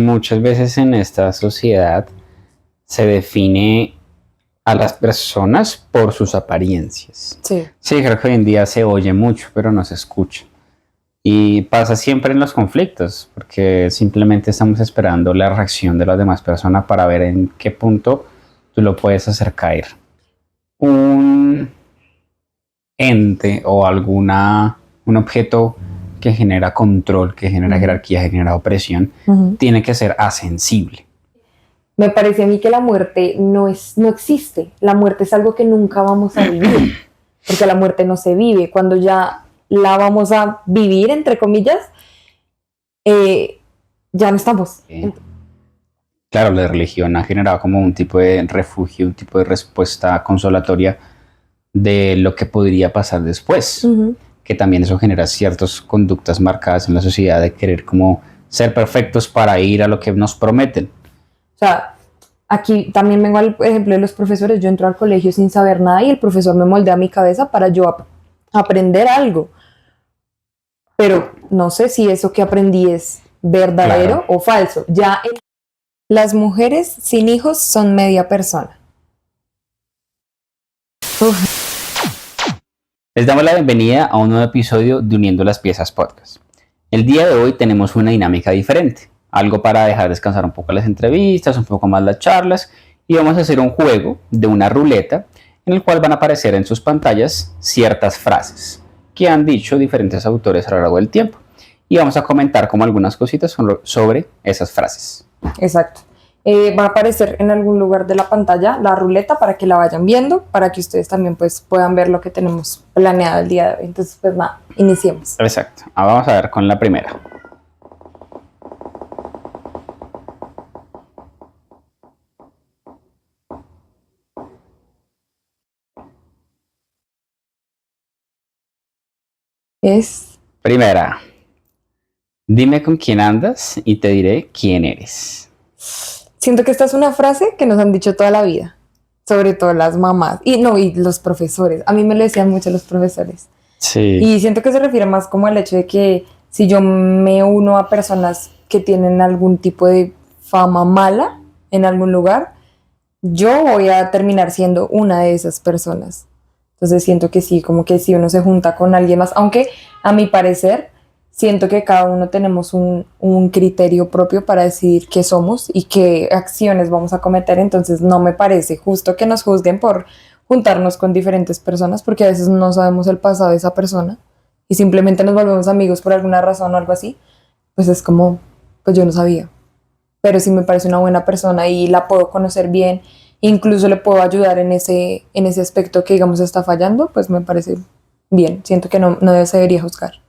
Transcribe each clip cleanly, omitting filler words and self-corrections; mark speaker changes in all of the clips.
Speaker 1: Muchas veces en esta sociedad se define a las personas por sus apariencias.
Speaker 2: Sí,
Speaker 1: Sí, creo que hoy en día se oye mucho, pero no se escucha. Y pasa siempre en los conflictos, porque simplemente estamos esperando la reacción de las demás personas para ver en qué punto tú lo puedes hacer caer. Un ente o un objeto que genera control, que genera jerarquía, genera opresión, tiene que ser asensible.
Speaker 2: me parece a mí que la muerte no existe. La muerte es algo que nunca vamos a vivir, porque la muerte no se vive. Cuando ya la vamos a vivir, entre comillas, ya no estamos.
Speaker 1: Claro, la religión ha generado como un tipo de refugio, un tipo de respuesta consolatoria de lo que podría pasar después. Que también eso genera ciertas conductas marcadas en la sociedad de querer como ser perfectos para ir a lo que nos prometen.
Speaker 2: O sea, aquí también vengo al ejemplo de los profesores. Yo entro al colegio sin saber nada y el profesor me moldea mi cabeza para yo aprender algo. Pero no sé si eso que aprendí es verdadero o falso. Las mujeres sin hijos son media persona.
Speaker 1: Les damos la bienvenida a un nuevo episodio de Uniendo las Piezas Podcast. El día de hoy tenemos una dinámica diferente, algo para dejar descansar un poco las entrevistas, un poco más las charlas, y vamos a hacer un juego de una ruleta en el cual van a aparecer en sus pantallas ciertas frases que han dicho diferentes autores a lo largo del tiempo, y vamos a comentar como algunas cositas sobre esas frases.
Speaker 2: Exacto. Va a aparecer en algún lugar de la pantalla la ruleta para que la vayan viendo, para que ustedes también pues puedan ver lo que tenemos planeado el día de hoy. Entonces pues nada, iniciemos.
Speaker 1: Exacto. Ahora vamos a ver con la primera. Primera. Dime con quién andas y te diré quién eres.
Speaker 2: Siento que esta es una frase que nos han dicho toda la vida, sobre todo las mamás y los profesores. A mí me lo decían mucho los profesores.
Speaker 1: Sí.
Speaker 2: Y siento que se refiere más como al hecho de que si yo me uno a personas que tienen algún tipo de fama mala en algún lugar, yo voy a terminar siendo una de esas personas. Entonces siento que sí, como que si uno se junta con alguien más, aunque a mi parecer siento que cada uno tenemos un criterio propio para decidir qué somos y qué acciones vamos a cometer, entonces no me parece justo que nos juzguen por juntarnos con diferentes personas, porque a veces no sabemos el pasado de esa persona y simplemente nos volvemos amigos por alguna razón o algo así, pues es como, pues yo no sabía, pero si me parece una buena persona y la puedo conocer bien, incluso le puedo ayudar en ese aspecto que digamos está fallando, pues me parece bien, siento que no se debería juzgar.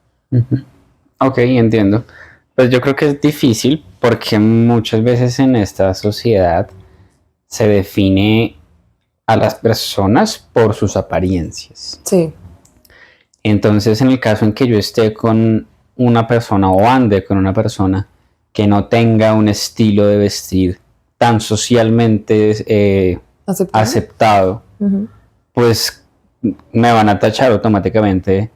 Speaker 1: Ok, entiendo. Pues yo creo que es difícil porque muchas veces en esta sociedad se define a las personas por sus apariencias.
Speaker 2: Sí.
Speaker 1: Entonces, en el caso en que yo esté con una persona o ande con una persona que no tenga un estilo de vestir tan socialmente aceptado, pues me van a tachar automáticamente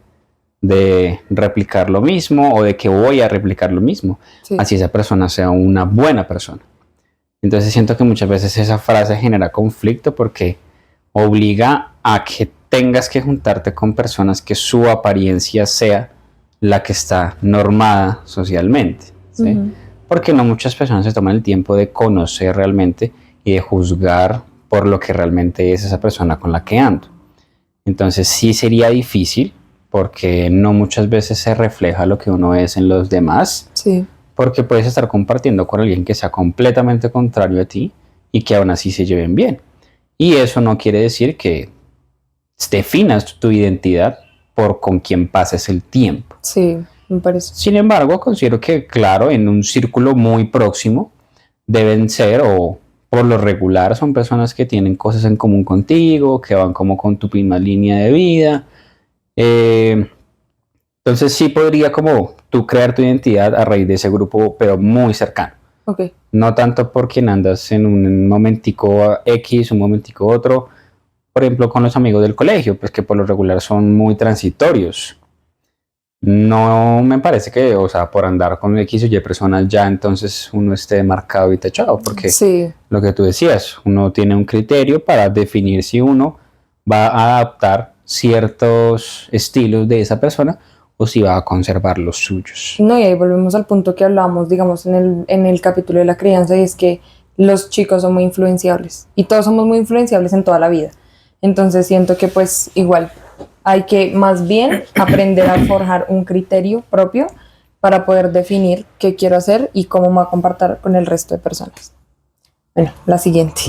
Speaker 1: de replicar lo mismo o de que voy a replicar lo mismo, así esa persona sea una buena persona. Entonces siento que muchas veces esa frase genera conflicto porque obliga a que tengas que juntarte con personas que su apariencia sea la que está normada socialmente, ¿sí? Porque no muchas personas se toman el tiempo de conocer realmente y de juzgar por lo que realmente es esa persona con la que ando. Entonces sí sería difícil porque no muchas veces se refleja lo que uno es en los demás,
Speaker 2: sí,
Speaker 1: porque puedes estar compartiendo con alguien que sea completamente contrario a ti y que aún así se lleven bien. Y eso no quiere decir que definas tu identidad por con quién pases el tiempo.
Speaker 2: Sí, me parece.
Speaker 1: Sin embargo, considero que, claro, en un círculo muy próximo deben ser, o por lo regular, son personas que tienen cosas en común contigo, que van como con tu misma línea de vida. Entonces sí podría como tú crear tu identidad a raíz de ese grupo, pero muy cercano.
Speaker 2: Okay.
Speaker 1: No tanto por quien andas en un momentico X, un momentico otro. Por ejemplo, con los amigos del colegio, pues que por lo regular son muy transitorios. No me parece que, o sea, por andar con X o Y personas ya entonces uno esté marcado y tachado, porque
Speaker 2: Sí,
Speaker 1: lo que tú decías, uno tiene un criterio para definir si uno va a adaptar ciertos estilos de esa persona o si va a conservar los suyos.
Speaker 2: no, y ahí volvemos al punto que hablamos, digamos, en el capítulo de la crianza, y es que los chicos son muy influenciables y todos somos muy influenciables en toda la vida. Entonces siento que pues igual hay que más bien aprender a forjar un criterio propio para poder definir qué quiero hacer y cómo me va a comportar con el resto de personas. Bueno, la siguiente.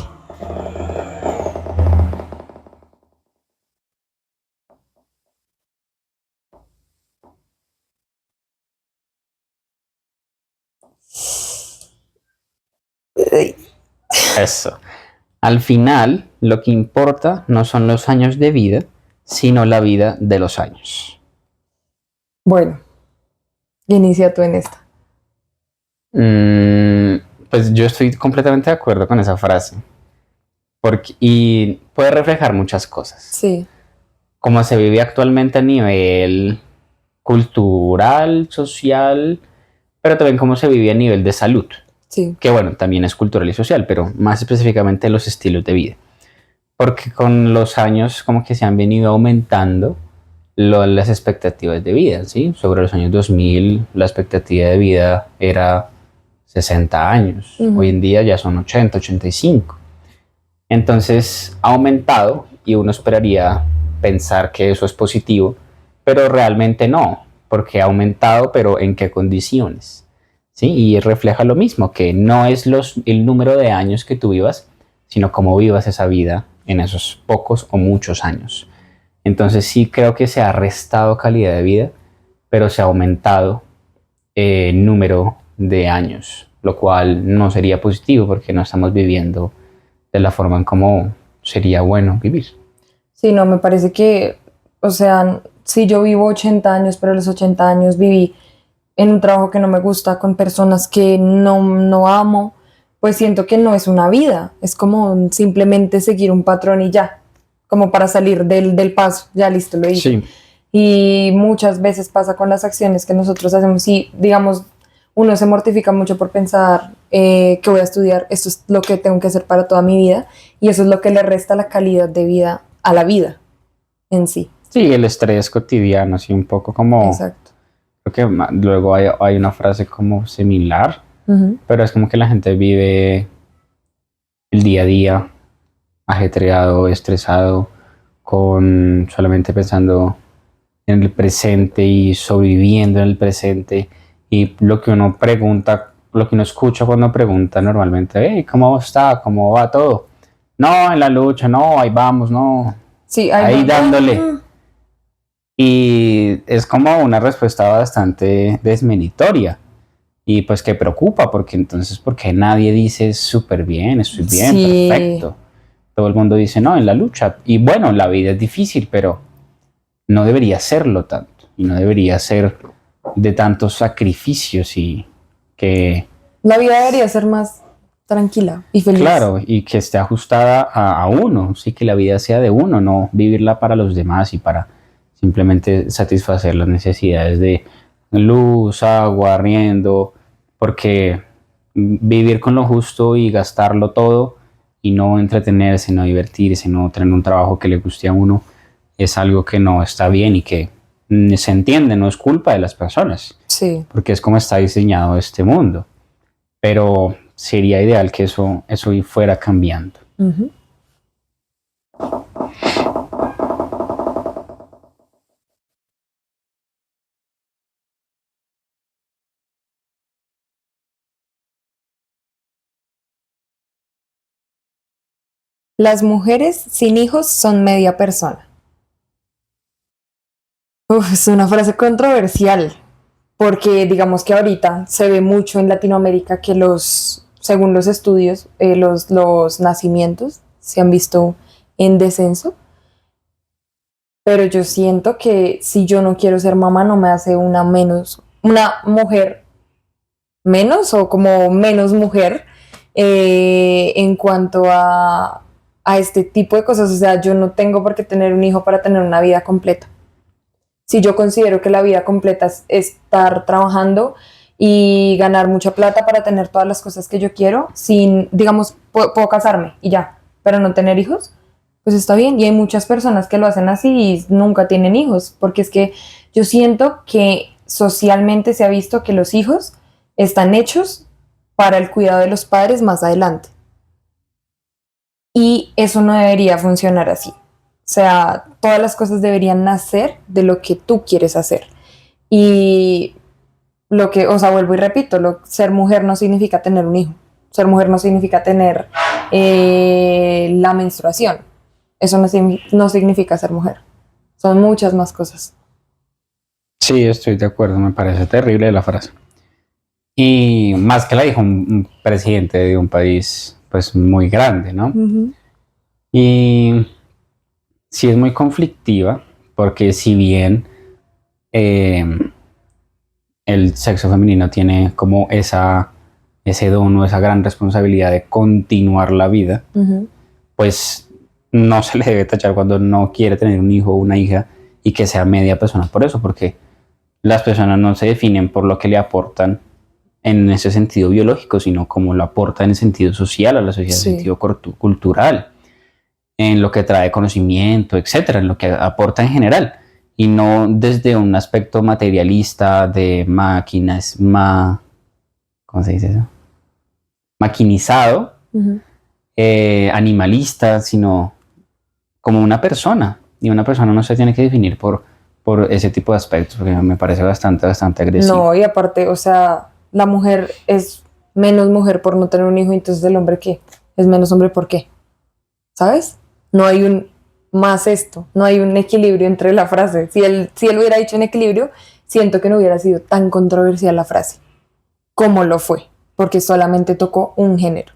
Speaker 1: Eso. Al final, lo que importa no son los años de vida, sino la vida de los años.
Speaker 2: Bueno, inicia tú en esta.
Speaker 1: Mm, pues yo estoy completamente de acuerdo con esa frase. Y puede reflejar muchas cosas.
Speaker 2: Sí,
Speaker 1: Cómo se vive actualmente a nivel cultural, social, pero también cómo se vive a nivel de salud.
Speaker 2: sí.
Speaker 1: Que bueno, también es cultural y social, pero más específicamente los estilos de vida. Porque con los años como que se han venido aumentando las expectativas de vida, ¿sí? Sobre los años 2000 la expectativa de vida era 60 años, hoy
Speaker 2: Ujú.
Speaker 1: en día ya son 80, 85. Entonces ha aumentado y uno esperaría pensar que eso es positivo, pero realmente no, porque ha aumentado, pero ¿en qué condiciones? ¿Sí? Y refleja lo mismo, que no es el número de años que tú vivas, sino cómo vivas esa vida en esos pocos o muchos años. Entonces sí creo que se ha restado calidad de vida, pero se ha aumentado número de años, lo cual no sería positivo porque no estamos viviendo de la forma en cómo sería bueno vivir.
Speaker 2: Sí, no, me parece que, o sea, si yo vivo 80 años, pero los 80 años viví en un trabajo que no me gusta, con personas que no amo, pues siento que no es una vida, es como simplemente seguir un patrón y ya, como para salir del paso, ya listo, lo hice.
Speaker 1: Sí,
Speaker 2: Y muchas veces pasa con las acciones que nosotros hacemos y, digamos, uno se mortifica mucho por pensar que voy a estudiar, esto es lo que tengo que hacer para toda mi vida y eso es lo que le resta la calidad de vida a la vida en sí.
Speaker 1: sí, el estrés cotidiano, así un poco como,
Speaker 2: Exacto.
Speaker 1: creo que luego hay una frase como similar,
Speaker 2: Ujú.
Speaker 1: pero es como que la gente vive el día a día ajetreado, estresado, con solamente pensando en el presente y sobreviviendo en el presente. Y lo que uno pregunta, lo que uno escucha cuando pregunta normalmente, hey, ¿cómo está? ¿Cómo va todo? No, en la lucha, no, ahí vamos, no,
Speaker 2: Sí, ahí
Speaker 1: ahí
Speaker 2: va.
Speaker 1: dándole. Y es como una respuesta bastante desmenitoria y pues que preocupa porque entonces, porque nadie dice súper bien, estoy bien,
Speaker 2: Sí,
Speaker 1: perfecto. Todo el mundo dice, no, en la lucha. Y bueno, la vida es difícil, pero no debería serlo tanto y no debería ser de tantos sacrificios y que,
Speaker 2: la vida debería ser más tranquila y feliz.
Speaker 1: claro, y que esté ajustada a uno, sí, que la vida sea de uno, no vivirla para los demás y para simplemente satisfacer las necesidades de luz, agua, arriendo, porque vivir con lo justo y gastarlo todo y no entretenerse, no divertirse, no tener un trabajo que le guste a uno, es algo que no está bien y que se entiende, no es culpa de las personas,
Speaker 2: Sí.
Speaker 1: porque es como está diseñado este mundo. Pero sería ideal que eso fuera cambiando.
Speaker 2: Ujú. Las mujeres sin hijos son media persona. Uf, es una frase controversial, porque digamos que ahorita se ve mucho en Latinoamérica que según los estudios, los nacimientos se han visto en descenso, pero yo siento que si yo no quiero ser mamá no me hace una mujer menos o como menos mujer en cuanto a este tipo de cosas. O sea, yo no tengo por qué tener un hijo para tener una vida completa. Si yo considero que la vida completa es estar trabajando y ganar mucha plata para tener todas las cosas que yo quiero, sin, digamos, puedo casarme y ya, pero no tener hijos, pues está bien. Y hay muchas personas que lo hacen así y nunca tienen hijos, porque es que yo siento que socialmente se ha visto que los hijos están hechos para el cuidado de los padres más adelante. Y eso no debería funcionar así. O sea, todas las cosas deberían nacer de lo que tú quieres hacer. Y lo que, o sea, vuelvo y repito, ser mujer no significa tener un hijo. Ser mujer no significa tener la menstruación. Eso no significa ser mujer. Son muchas más cosas.
Speaker 1: Sí, estoy de acuerdo, me parece terrible la frase. Y más que la dijo un presidente de un país pues muy grande, ¿no? Y sí es muy conflictiva, porque si bien el sexo femenino tiene como ese don o esa gran responsabilidad de continuar la vida, pues no se le debe tachar cuando no quiere tener un hijo o una hija y que sea media persona por eso, porque las personas no se definen por lo que le aportan en ese sentido biológico, sino como lo aporta en el sentido social a la sociedad, en el sentido cultural, en lo que trae conocimiento, etcétera, en lo que aporta en general, y no desde un aspecto materialista de máquinas, ¿cómo se dice eso? Maquinizado, animalista, sino como una persona. Y una persona no se tiene que definir por ese tipo de aspectos, porque me parece bastante agresivo.
Speaker 2: No, y aparte, o sea, la mujer es menos mujer por no tener un hijo, entonces el hombre ¿qué? Es menos hombre ¿por qué? ¿Sabes? No hay un más esto, no hay un equilibrio entre la frase. Si él hubiera dicho un equilibrio, siento que no hubiera sido tan controversial la frase como lo fue, porque solamente tocó un género,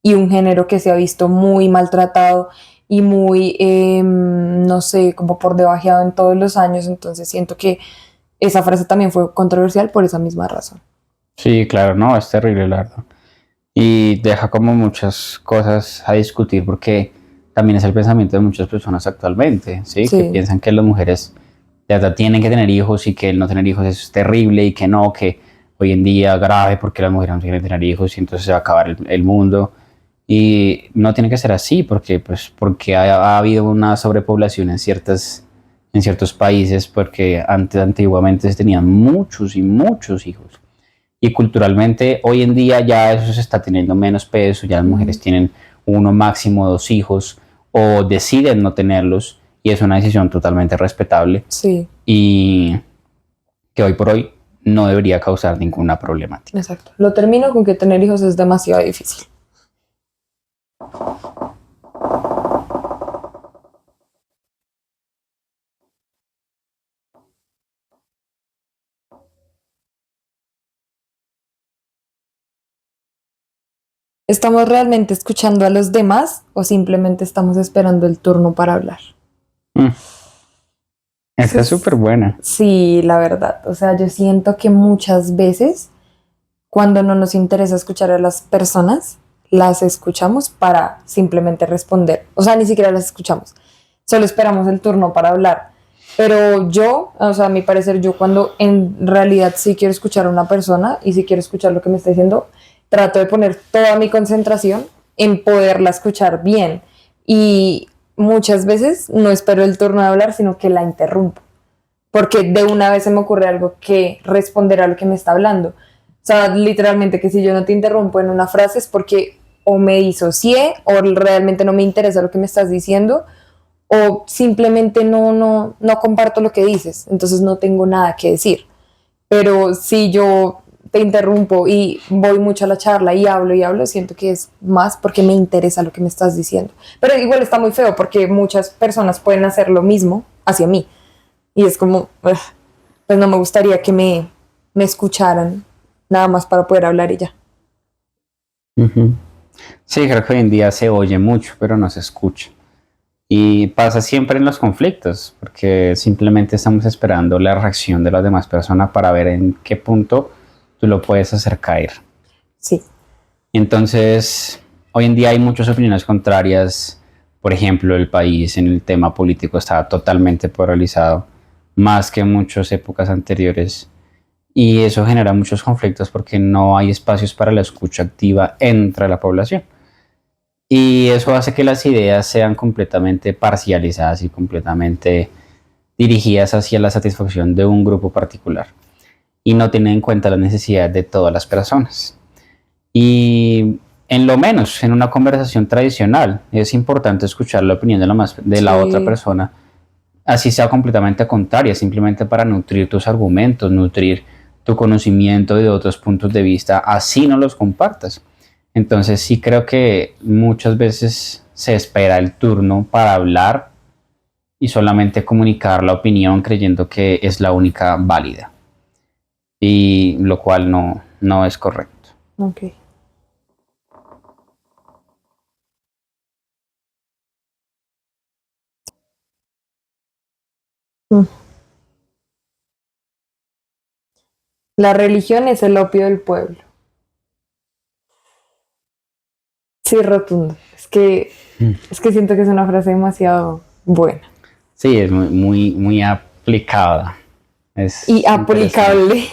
Speaker 2: y un género que se ha visto muy maltratado y muy, no sé, como por debajeado en todos los años. Entonces siento que esa frase también fue controversial por esa misma razón.
Speaker 1: Sí, claro, no, es terrible, la verdad. Y deja como muchas cosas a discutir, porque también es el pensamiento de muchas personas actualmente, ¿sí? Que piensan que las mujeres de verdad tienen que tener hijos y que el no tener hijos es terrible, y que no, que hoy en día grave porque las mujeres no quieren tener hijos y entonces se va a acabar el mundo. Y no tiene que ser así, porque ha habido una sobrepoblación en ciertos países, porque antiguamente se tenían muchos y muchos hijos. Y culturalmente hoy en día ya eso se está teniendo menos peso, ya las mujeres tienen uno, máximo 2 hijos, o deciden no tenerlos, y es una decisión totalmente respetable.
Speaker 2: Sí.
Speaker 1: Y que hoy por hoy no debería causar ninguna problemática.
Speaker 2: Exacto. Lo termino con que tener hijos es demasiado difícil. ¿Estamos realmente escuchando a los demás o simplemente estamos esperando el turno para hablar?
Speaker 1: Esta es súper buena.
Speaker 2: Sí, la verdad. O sea, yo siento que muchas veces cuando no nos interesa escuchar a las personas, las escuchamos para simplemente responder. O sea, ni siquiera las escuchamos. Solo esperamos el turno para hablar. Pero yo, o sea, a mi parecer, yo cuando en realidad sí quiero escuchar a una persona y sí quiero escuchar lo que me está diciendo, trato de poner toda mi concentración en poderla escuchar bien. Y muchas veces no espero el turno de hablar, sino que la interrumpo. Porque de una vez se me ocurre algo que responder a lo que me está hablando. O sea, literalmente que si yo no te interrumpo en una frase es porque o me disocié o realmente no me interesa lo que me estás diciendo, o simplemente no comparto lo que dices, entonces no tengo nada que decir. Pero si yo te interrumpo y voy mucho a la charla y hablo, siento que es más porque me interesa lo que me estás diciendo. Pero igual está muy feo porque muchas personas pueden hacer lo mismo hacia mí. Y es como, pues no me gustaría que me escucharan nada más para poder hablar y ya.
Speaker 1: Sí, creo que hoy en día se oye mucho, pero no se escucha. Y pasa siempre en los conflictos, porque simplemente estamos esperando la reacción de las demás personas para ver en qué punto tú lo puedes hacer caer.
Speaker 2: Sí.
Speaker 1: Entonces, hoy en día hay muchas opiniones contrarias. Por ejemplo, el país en el tema político está totalmente polarizado. más que en muchas épocas anteriores. Y eso genera muchos conflictos porque no hay espacios para la escucha activa entre la población. Y eso hace que las ideas sean completamente parcializadas y completamente dirigidas hacia la satisfacción de un grupo particular y no tienen en cuenta las necesidades de todas las personas. Y en lo menos en una conversación tradicional es importante escuchar la opinión de la otra
Speaker 2: Sí,
Speaker 1: persona, así sea completamente contraria, simplemente para nutrir tus argumentos, nutrir tu conocimiento de otros puntos de vista, así no los compartas. Entonces sí creo que muchas veces se espera el turno para hablar y solamente comunicar la opinión creyendo que es la única válida, y lo cual no es correcto.
Speaker 2: ok. Mm. La religión es el opio del pueblo. Sí, rotundo. Es que siento que es una frase demasiado buena
Speaker 1: Sí, es muy aplicada. Es
Speaker 2: y
Speaker 1: interesante.
Speaker 2: aplicable.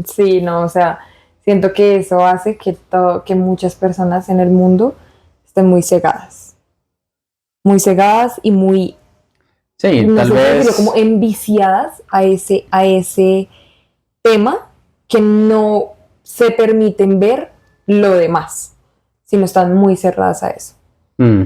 Speaker 2: Sí, no, o sea, siento que eso hace que muchas personas en el mundo estén muy cegadas y muy,
Speaker 1: Sí,
Speaker 2: no
Speaker 1: tal
Speaker 2: sé cómo decirlo, como
Speaker 1: vez,
Speaker 2: enviciadas a ese tema que no se permiten ver lo demás, sino están muy cerradas a eso.
Speaker 1: mm,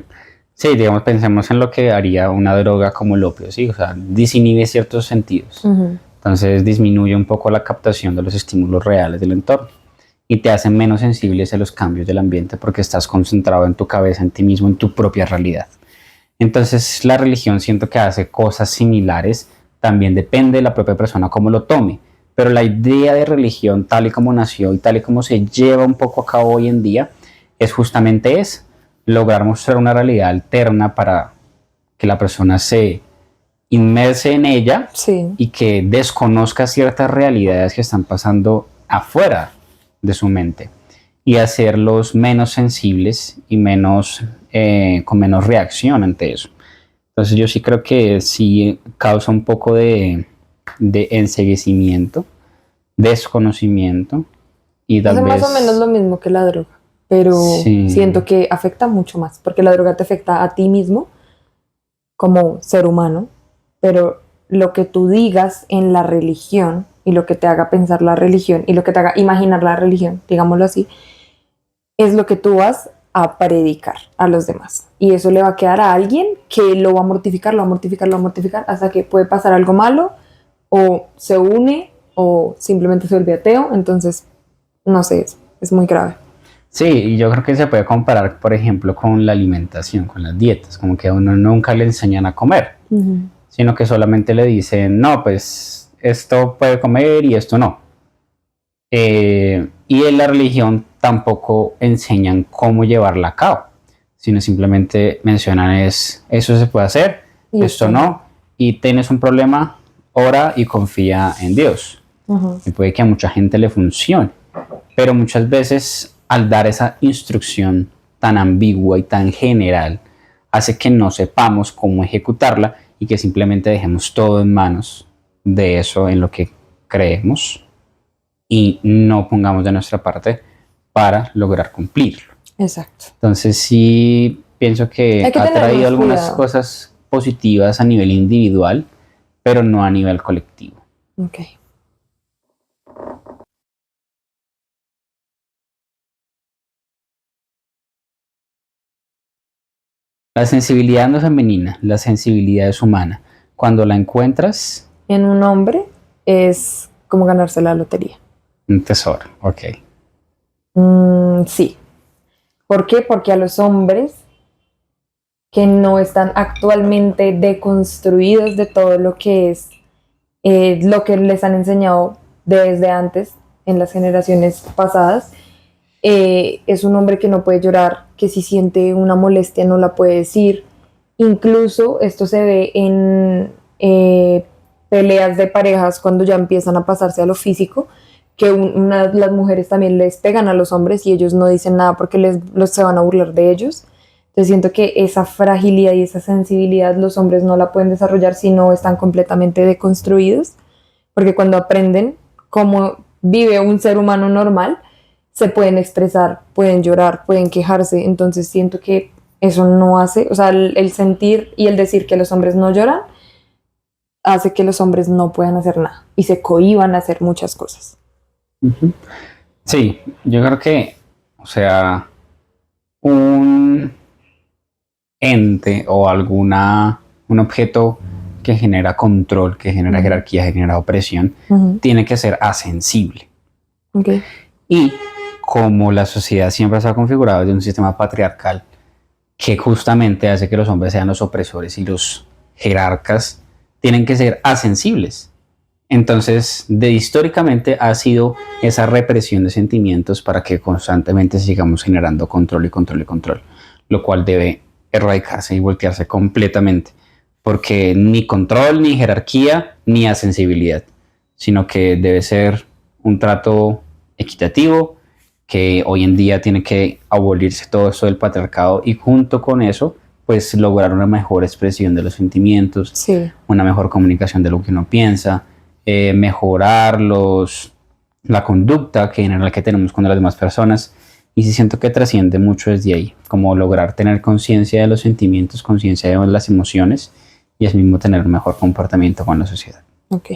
Speaker 1: sí, digamos, pensemos en lo que haría una droga como el opio, sí, o sea, disinhibe ciertos sentidos.
Speaker 2: Ujú.
Speaker 1: Entonces disminuye un poco la captación de los estímulos reales del entorno y te hace menos sensibles a los cambios del ambiente porque estás concentrado en tu cabeza, en ti mismo, en tu propia realidad. Entonces la religión siento que hace cosas similares, también depende de la propia persona cómo lo tome, pero la idea de religión tal y como nació y tal y como se lleva un poco a cabo hoy en día es justamente eso, lograr mostrar una realidad alterna para que la persona se inmerse en ella
Speaker 2: Sí,
Speaker 1: y que desconozca ciertas realidades que están pasando afuera de su mente y hacerlos menos sensibles y con menos reacción ante eso. Entonces yo sí creo que sí causa un poco de enceguecimiento, desconocimiento y
Speaker 2: hace
Speaker 1: tal
Speaker 2: más o menos
Speaker 1: vez
Speaker 2: lo mismo que la droga, pero
Speaker 1: sí,
Speaker 2: siento que afecta mucho más, porque la droga te afecta a ti mismo como ser humano, pero lo que tú digas en la religión y lo que te haga pensar la religión y lo que te haga imaginar la religión, digámoslo así, es lo que tú vas a predicar a los demás. Y eso le va a quedar a alguien que lo va a mortificar, lo va a mortificar, lo va a mortificar, hasta que puede pasar algo malo, o se une, o simplemente se vuelve ateo. Entonces, no sé, es muy grave.
Speaker 1: sí, y yo creo que se puede comparar, por ejemplo, con la alimentación, con las dietas, como que a uno nunca le enseñan a comer,
Speaker 2: Ujú.
Speaker 1: sino que solamente le dicen, no, pues esto puede comer y esto no. Y en la religión tampoco enseñan cómo llevarla a cabo, sino simplemente mencionan es, eso se puede hacer,
Speaker 2: Y
Speaker 1: esto
Speaker 2: esto no.
Speaker 1: no, y tienes un problema, ora y confía en Dios.
Speaker 2: Ujú.
Speaker 1: Y puede que a mucha gente le funcione, pero muchas veces al dar esa instrucción tan ambigua y tan general, hace que no sepamos cómo ejecutarla y que simplemente dejemos todo en manos de eso en lo que creemos y no pongamos de nuestra parte para lograr cumplirlo.
Speaker 2: Exacto.
Speaker 1: Entonces sí pienso que
Speaker 2: Hay que
Speaker 1: ha
Speaker 2: tener
Speaker 1: traído
Speaker 2: más
Speaker 1: algunas
Speaker 2: cuidado.
Speaker 1: cosas positivas a nivel individual, pero no a nivel colectivo.
Speaker 2: Ok.
Speaker 1: La sensibilidad no es femenina, la sensibilidad es humana. Cuando la encuentras,
Speaker 2: En un hombre es como ganarse la lotería.
Speaker 1: un tesoro. Ok.
Speaker 2: Sí. ¿Por qué? Porque a los hombres que no están actualmente deconstruidos de todo lo que es lo que les han enseñado desde antes en las generaciones pasadas, es un hombre que no puede llorar, que si siente una molestia no la puede decir. Incluso esto se ve en peleas de parejas cuando ya empiezan a pasarse a lo físico, que las mujeres también les pegan a los hombres y ellos no dicen nada porque se van a burlar de ellos. Entonces siento que esa fragilidad y esa sensibilidad los hombres no la pueden desarrollar si no están completamente deconstruidos, porque cuando aprenden cómo vive un ser humano normal, se pueden expresar, pueden llorar, pueden quejarse. Entonces siento que eso no hace, o sea, el sentir y el decir que los hombres no lloran hace que los hombres no puedan hacer nada y se cohíban a hacer muchas cosas.
Speaker 1: Ujú. Sí, yo creo que, o sea, un ente o un objeto que genera control, que genera jerarquía, genera opresión, tiene que ser asensible.
Speaker 2: Okay.
Speaker 1: Y como la sociedad siempre está configurada desde un sistema patriarcal que justamente hace que los hombres sean los opresores y los jerarcas, tienen que ser asensibles. Entonces, históricamente ha sido esa represión de sentimientos para que constantemente sigamos generando control y control y control, lo cual debe erradicarse y voltearse completamente, porque ni control, ni jerarquía, ni asensibilidad, sino que debe ser un trato equitativo, que hoy en día tiene que abolirse todo esto del patriarcado y junto con eso, pues lograr una mejor expresión de los sentimientos,
Speaker 2: Sí.
Speaker 1: una mejor comunicación de lo que uno piensa, mejorar la conducta que en general que tenemos con las demás personas. Y sí siento que trasciende mucho desde ahí, como lograr tener conciencia de los sentimientos, conciencia de las emociones y es mismo tener un mejor comportamiento con la sociedad.
Speaker 2: Ok.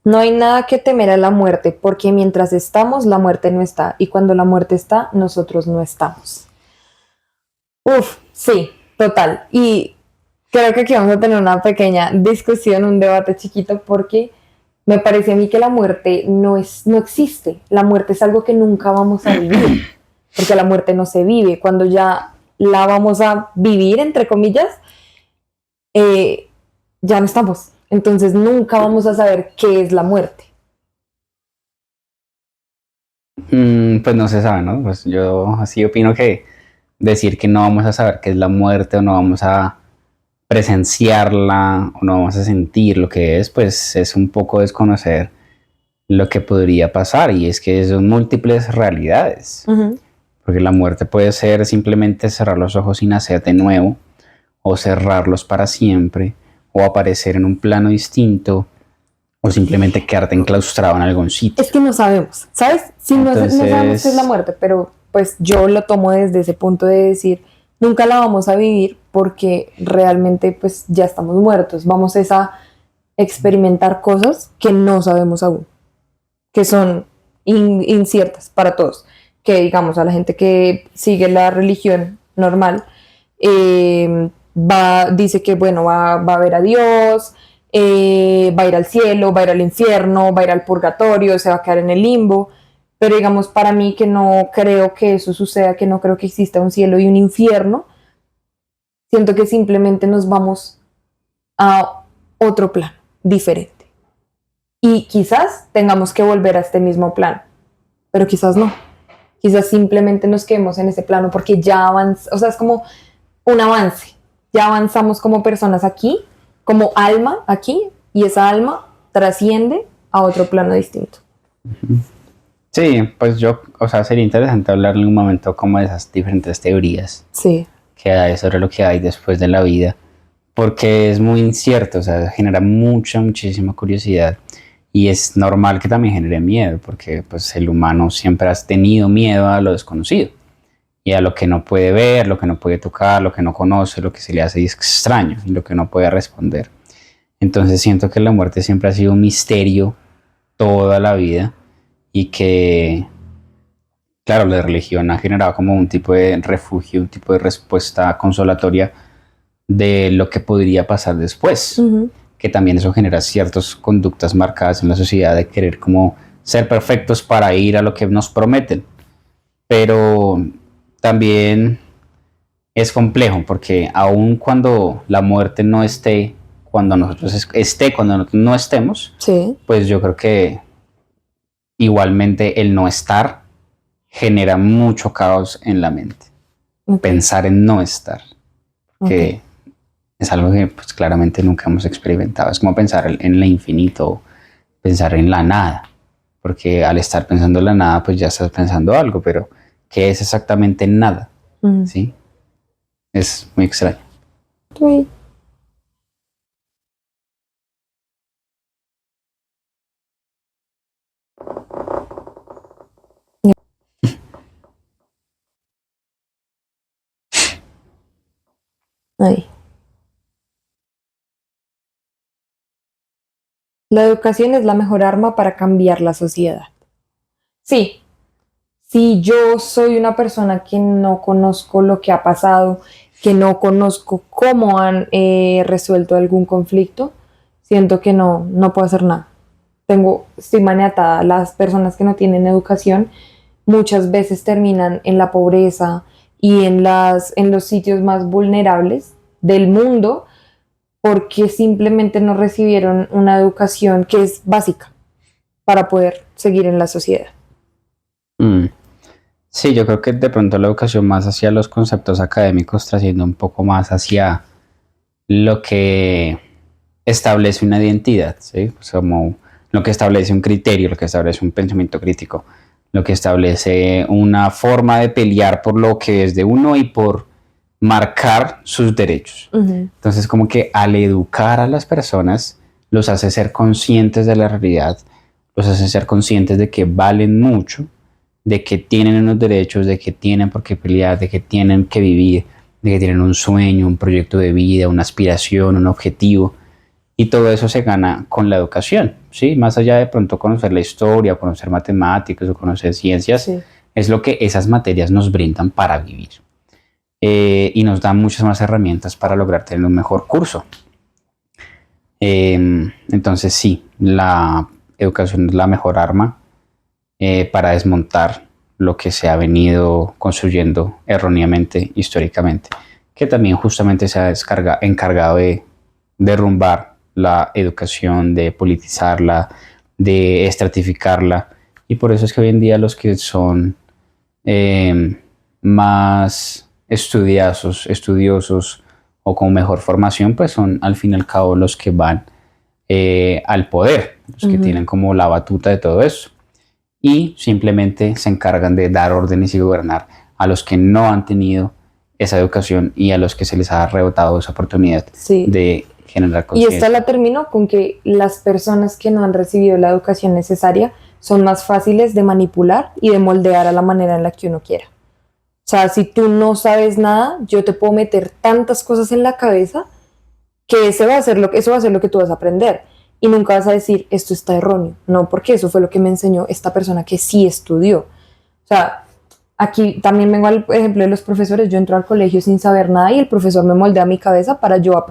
Speaker 2: No hay nada que temer a la muerte, porque mientras estamos, la muerte no está, y cuando la muerte está, nosotros no estamos. Uf, sí, total. Y creo que aquí vamos a tener una pequeña discusión, un debate chiquito, porque me parece a mí que la muerte no existe. La muerte es algo que nunca vamos a vivir, porque la muerte no se vive. Cuando ya la vamos a vivir, entre comillas, ya no estamos. Entonces nunca vamos a saber qué es la muerte.
Speaker 1: Pues no se sabe, ¿no? Pues yo así opino que decir que no vamos a saber qué es la muerte o no vamos a presenciarla o no vamos a sentir lo que es, pues es un poco desconocer lo que podría pasar y es que son múltiples realidades. Porque la muerte puede ser simplemente cerrar los ojos y nacer de nuevo o cerrarlos para siempre o aparecer en un plano distinto o simplemente quedarte enclaustrado en algún sitio.
Speaker 2: Es que no sabemos, ¿sabes? Si entonces, no sabemos qué es la muerte, pero pues yo lo tomo desde ese punto de decir, nunca la vamos a vivir porque realmente pues ya estamos muertos. Vamos a experimentar cosas que no sabemos aún, que son inciertas para todos. Que digamos a la gente que sigue la religión normal, dice que bueno, va a ver a Dios, va a ir al cielo, va a ir al infierno, va a ir al purgatorio, se va a quedar en el limbo. Pero digamos, para mí que no creo que eso suceda, que no creo que exista un cielo y un infierno, siento que simplemente nos vamos a otro plano diferente. Y quizás tengamos que volver a este mismo plano, pero quizás no. Quizás simplemente nos quedemos en ese plano porque ya avanzamos, o sea, es como un avance. Ya avanzamos como personas aquí, como alma aquí, y esa alma trasciende a otro plano distinto.
Speaker 1: Sí, pues o sea, sería interesante hablar en un momento como de esas diferentes teorías
Speaker 2: Sí.
Speaker 1: que hay sobre lo que hay después de la vida, porque es muy incierto, o sea, genera muchísima curiosidad y es normal que también genere miedo, porque pues el humano siempre ha tenido miedo a lo desconocido y a lo que no puede ver, lo que no puede tocar, lo que no conoce, lo que se le hace extraño y lo que no puede responder. Entonces siento que la muerte siempre ha sido un misterio toda la vida y que, claro, la religión ha generado como un tipo de refugio, un tipo de respuesta consolatoria de lo que podría pasar después, que también eso genera ciertas conductas marcadas en la sociedad de querer como ser perfectos para ir a lo que nos prometen, pero también es complejo porque aun cuando la muerte no esté, cuando nosotros cuando nosotros no estemos,
Speaker 2: Sí.
Speaker 1: pues yo creo que igualmente el no estar genera mucho caos en la mente. Pensar en no estar, que es algo que pues claramente nunca hemos experimentado. Es como pensar en el infinito pensar en la nada, porque al estar pensando en la nada, pues ya estás pensando algo, pero ¿qué es exactamente nada? ¿Sí? Es muy extraño.
Speaker 2: Sí. Ahí. La educación es la mejor arma para cambiar la sociedad. Sí, si yo soy una persona que no conozco lo que ha pasado, que no conozco cómo han resuelto algún conflicto, siento que no puedo hacer nada. Estoy maniatada. Las personas que no tienen educación muchas veces terminan en la pobreza y en los sitios más vulnerables del mundo porque simplemente no recibieron una educación que es básica para poder seguir en la sociedad.
Speaker 1: Sí, yo creo que de pronto la educación más hacia los conceptos académicos, trasciende un poco más hacia lo que establece una identidad, ¿sí? Pues como lo que establece un criterio, lo que establece un pensamiento crítico, lo que establece una forma de pelear por lo que es de uno y por marcar sus derechos. Entonces, como que al educar a las personas, los hace ser conscientes de la realidad, los hace ser conscientes de que valen mucho, de que tienen unos derechos, de que tienen por qué pelear, de que tienen que vivir, de que tienen un sueño, un proyecto de vida, una aspiración, un objetivo. Y todo eso se gana con la educación, ¿sí? Más allá de pronto conocer la historia, conocer matemáticas o conocer ciencias, sí, es lo que esas materias nos brindan para vivir. Y nos dan muchas más herramientas para lograr tener un mejor curso. Entonces sí, la educación es la mejor arma para desmontar lo que se ha venido construyendo erróneamente históricamente, que también justamente se ha encargado de derrumbar la educación, de politizarla, de estratificarla, y por eso es que hoy en día los que son más estudiosos o con mejor formación, pues son al fin y al cabo los que van al poder, los que tienen como la batuta de todo eso, y simplemente se encargan de dar órdenes y gobernar a los que no han tenido esa educación y a los que se les ha rebotado esa oportunidad de generar conciencia.
Speaker 2: Y esta la termino con que las personas que no han recibido la educación necesaria son más fáciles de manipular y de moldear a la manera en la que uno quiera. O sea, si tú no sabes nada, yo te puedo meter tantas cosas en la cabeza que eso va a ser lo que tú vas a aprender. Y nunca vas a decir, esto está erróneo. No, porque eso fue lo que me enseñó esta persona que sí estudió. O sea, aquí también vengo al ejemplo de los profesores. Yo entro al colegio sin saber nada y el profesor me moldea mi cabeza para yo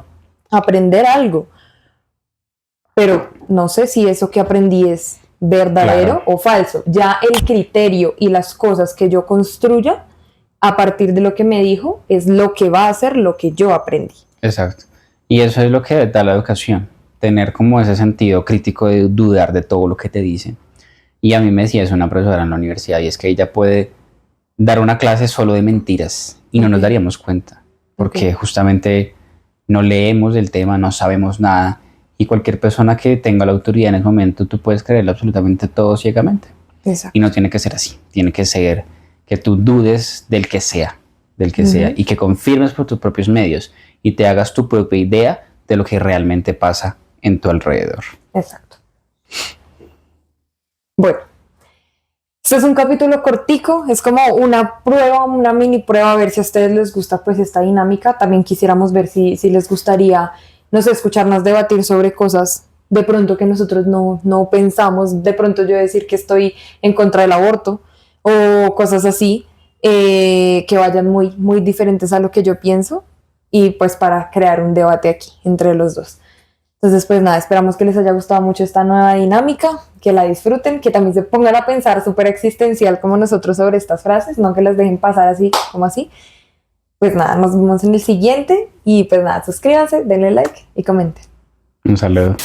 Speaker 2: aprender algo. Pero no sé si eso que aprendí es verdadero o falso. Ya el criterio y las cosas que yo construya a partir de lo que me dijo es lo que va a ser lo que yo aprendí.
Speaker 1: Exacto. Y eso es lo que da la educación, tener como ese sentido crítico de dudar de todo lo que te dicen. Y a mí me decía eso una profesora en la universidad, y es que ella puede dar una clase solo de mentiras y no nos daríamos cuenta, porque justamente no leemos del tema, no sabemos nada, y cualquier persona que tenga la autoridad en ese momento, tú puedes creerle absolutamente todo ciegamente.
Speaker 2: Exacto.
Speaker 1: Y no tiene que ser así, tiene que ser que tú dudes del que sea, y que confirmes por tus propios medios y te hagas tu propia idea de lo que realmente pasa en tu alrededor.
Speaker 2: Exacto. Bueno, este es un capítulo cortico, es como una prueba, una mini prueba, a ver si a ustedes les gusta pues esta dinámica. También quisiéramos ver si les gustaría, no sé, escucharnos debatir sobre cosas de pronto que nosotros no pensamos, de pronto yo decir que estoy en contra del aborto o cosas así, que vayan muy, muy diferentes a lo que yo pienso, y pues para crear un debate aquí entre los dos. Entonces pues nada, esperamos que les haya gustado mucho esta nueva dinámica, que la disfruten, que también se pongan a pensar súper existencial como nosotros sobre estas frases, no que las dejen pasar así como así. Pues nada, nos vemos en el siguiente y pues nada, suscríbanse, denle like y comenten.
Speaker 1: Un saludo.